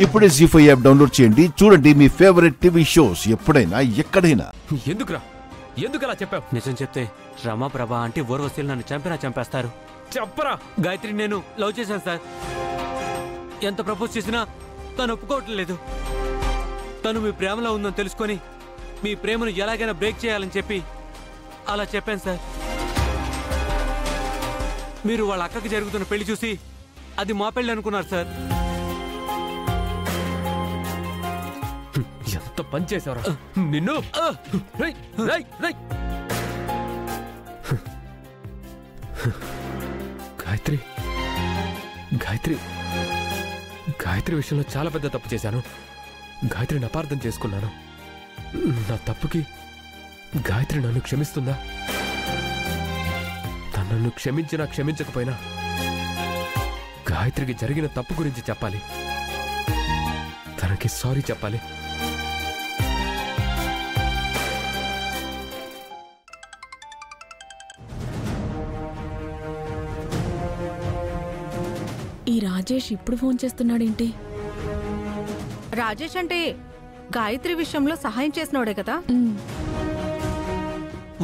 ఇప్పుడే జీ5 app download చేయండి. చూడండి మీ ఫేవరెట్ టీవీ షోస్ ఎప్పుడైనా ఎక్కడైనా. ఎందుకలా చెప్పావు? నిజం చెప్తే రమా ప్రభా అంటే ఊర్వశీలు నన్ను చంపేస్తారు. చెప్పరా. గాయత్రి నేను లవ్ చేశాను సార్. ఎంత ప్రపోజ్ చేసినా తను ఒప్పుకోవట్లేదు. తను మీ ప్రేమలో ఉందని తెలుసుకొని మీ ప్రేమను ఎలాగైనా బ్రేక్ చేయాలని చెప్పి అలా చెప్పాను సార్. మీరు వాళ్ళ అక్కకి జరుగుతున్న పెళ్లి చూసి అది మా పెళ్లి అనుకున్నారు సార్. ఎంత పని చేసావరా నిన్ను. గాయత్రి గాయత్రి గాయత్రి విషయంలో చాలా పెద్ద తప్పు చేశాను. గాయత్రిని అపార్థం చేసుకున్నాను. నా తప్పుకి గాయత్రి నన్ను క్షమిస్తుందా? తను నన్ను క్షమించినా క్షమించకపోయినా గాయత్రికి జరిగిన తప్పు గురించి చెప్పాలి. తనకి సారీ చెప్పాలి. ఈ రాజేష్ ఇప్పుడు ఫోన్ చేస్తున్నాడేంటి? రాజేష్ అంటే గాయత్రి విషయంలో సహాయం చేసినోడే కదా.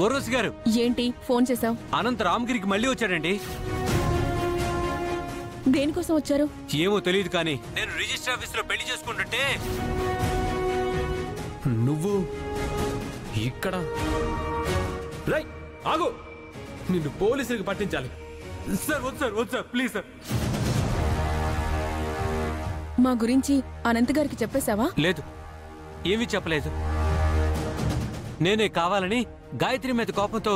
ఊర్వశి గారు ఏంటి ఫోన్ చేసావు? అనంత రామగిరికి మళ్ళీ వచ్చాడండి. దేనికోసం వచ్చారు? ఏమో తెలియదు కానీ నేను రిజిస్టర్ ఆఫీస్ లో పెళ్లి చేసుకుంటుంటే నువ్వు ఇక్కడ రై ఆగు. నిన్ను పోలీసులకు పట్టించాలి. సార్ వద్దు సార్, వద్దు సార్, ప్లీజ్ సార్. మా గురించి అనంత్ గారికి చెప్పేశావా? లేదు, ఏమీ చెప్పలేదు. నేనే కావాలని గాయత్రి మీద కోపంతో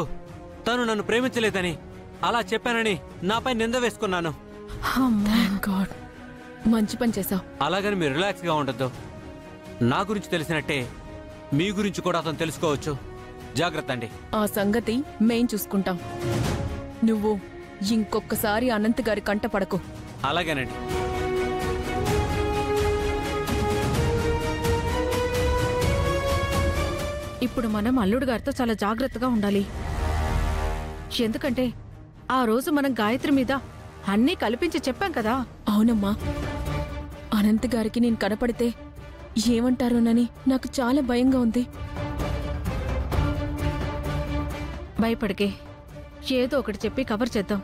తను నన్ను ప్రేమించలేదని అలా చెప్పానని నాపై నింద వేసుకున్నాను. మంచి పని చేశావు. అలాగని మీరు రిలాక్స్ గా ఉండద్దు. నా గురించి తెలిసినట్టే మీ గురించి కూడా అతను తెలుసుకోవచ్చు. జాగ్రత్త అండి. ఆ సంగతి మేం చూసుకుంటాం. నువ్వు ఇంకొకసారి అనంత్ గారి కంట పడకు. అలాగేనండి. ఇప్పుడు మనం అల్లుడు గారితో చాలా జాగ్రత్తగా ఉండాలి. ఎందుకంటే ఆ రోజు మనం గాయత్రి మీద అన్నీ కల్పించి చెప్పాం కదా. అవునమ్మా, అనంత్ గారికి నేను కనపడితే ఏమంటారోనని నాకు చాలా భయంగా ఉంది. భయపడికే, ఏదో ఒకటి చెప్పి కవర్ చేద్దాం.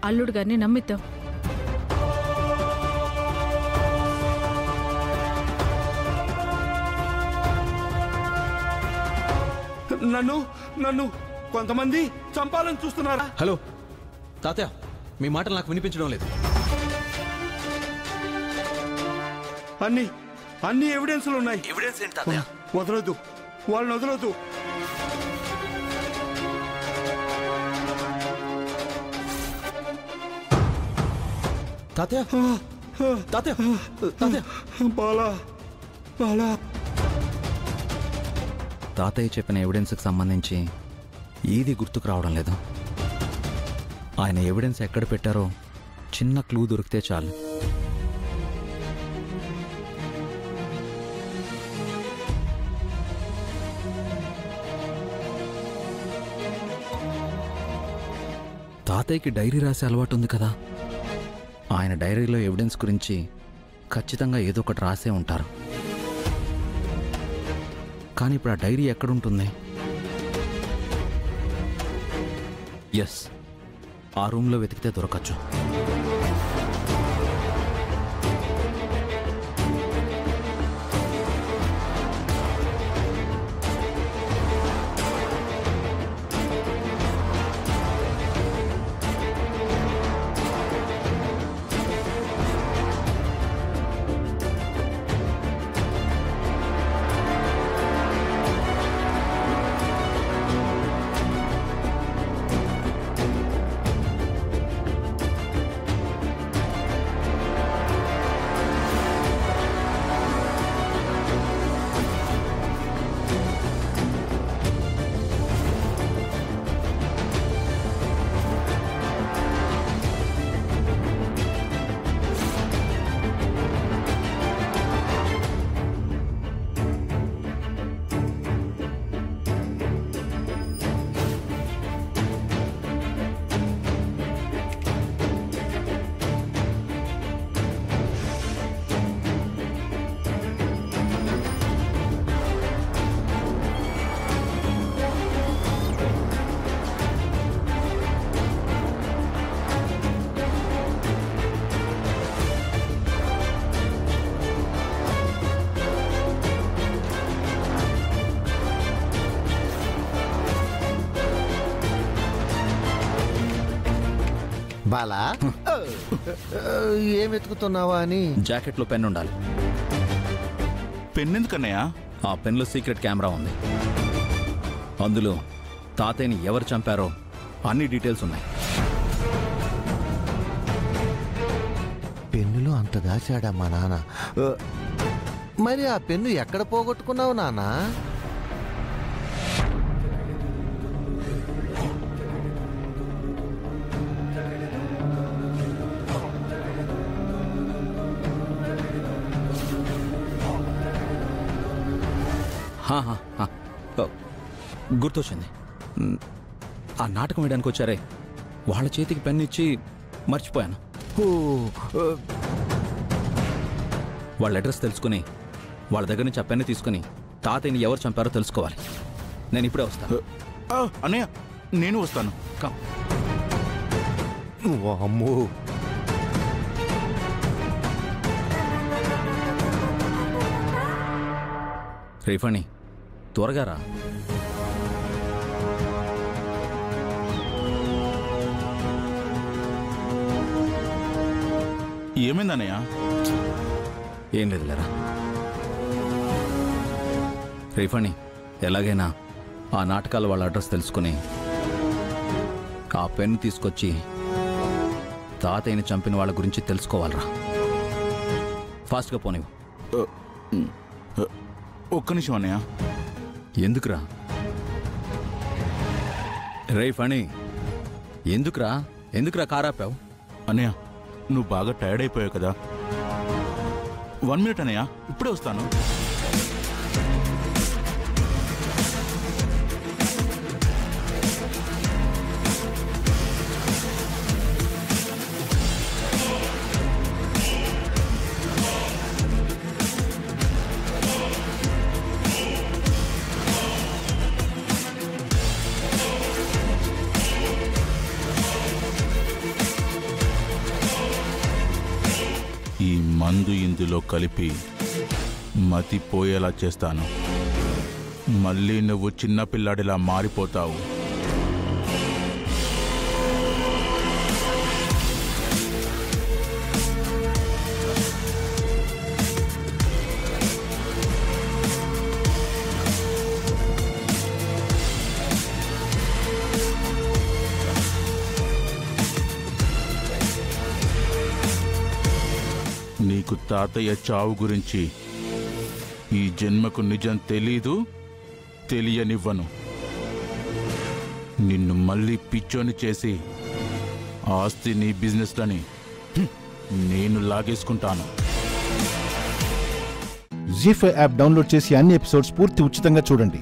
అల్లుడు గారిని నమ్మిద్దాం. నన్ను కొంతమంది చంపాలని చూస్తున్నారా? హలో తాతయ్య, మీ మాటలు నాకు వినిపించడం లేదు. అన్ని ఎవిడెన్స్లు ఉన్నాయి. ఎవిడెన్స్ ఏంటి తాతయ్య? వదలొద్దు, వాళ్ళని వదలొద్దు. తాతయ్య తాతయ్య తాతయ్య బాలా బాలా. తాతయ్య చెప్పిన ఎవిడెన్స్కి సంబంధించి ఏది గుర్తుకు రావడం లేదు. ఆయన ఎవిడెన్స్ ఎక్కడ పెట్టారో చిన్న క్లూ దొరికితే చాలు. తాతయ్యకి డైరీ రాసే అలవాటు ఉంది కదా. ఆయన డైరీలో ఎవిడెన్స్ గురించి ఖచ్చితంగా ఏదో ఒకటి రాసే ఉంటారు. కానీ ఇప్పుడు ఆ డైరీ ఎక్కడుంటుంది? ఎస్, ఆ రూమ్లో వెతికితే దొరకచ్చు. బాలా ఏం వెతుకుతున్నావా అని. జాకెట్లో పెన్ ఉండాలి. పెన్ ఎందుకన్నయ్యా? ఆ పెన్లో సీక్రెట్ కెమెరా ఉంది. అందులో తాతయ్యని ఎవరు చంపారో అన్ని డీటెయిల్స్ ఉన్నాయి. పెన్నులో అంత దాచాడా మా నాన్న? మరి ఆ పెన్ను ఎక్కడ పోగొట్టుకున్నావు నాన్న? గుర్తొచ్చింది. ఆ నాటకం వేయడానికి వచ్చారే, వాళ్ళ చేతికి పెన్ ఇచ్చి మర్చిపోయాను. వాళ్ళ అడ్రస్ తెలుసుకుని వాళ్ళ దగ్గర నుంచి ఆ పెన్ను తీసుకుని తాతయ్యని ఎవరు చంపారో తెలుసుకోవాలి. నేను ఇప్పుడే వస్తాను. అన్నయ్య నేను వస్తాను. అమ్మో, రేఫణి త్వరగా రా. ఏమైందన్నయ్య? ఏం లేదులేరా. రేఫణి ఎలాగైనా ఆ నాటకాల వాళ్ళ అడ్రస్ తెలుసుకుని ఆ పెన్ తీసుకొచ్చి తాతయ్యని చంపిన వాళ్ళ గురించి తెలుసుకోవాలరా. ఫాస్ట్గా పోనివ్వు. ఒక్క నిమిషం అన్నయ్య. ఎందుకురా రేఫణి? ఎందుకురా కారాపావు? అన్నయ్య నువ్వు బాగా టైర్డ్ అయిపోయావు కదా. 1 మినిట్ అన్నయ్య, ఇప్పుడే వస్తాను. ఈ మందు ఇందులో కలిపి మతిపోయేలా చేస్తాను. మళ్ళీ నువ్వు చిన్నపిల్లాడిలా మారిపోతావు. నీకు తాతయ్య చావు గురించి ఈ జన్మకు నిజం తెలీదు, తెలియనివ్వను. నిన్ను మళ్ళీ పిచ్చోని చేసి ఆస్తి నీ బిజినెస్లని నేను లాగేసుకుంటాను. జీ5 యాప్ డౌన్లోడ్ చేసి అన్ని ఎపిసోడ్స్ పూర్తి ఉచితంగా చూడండి.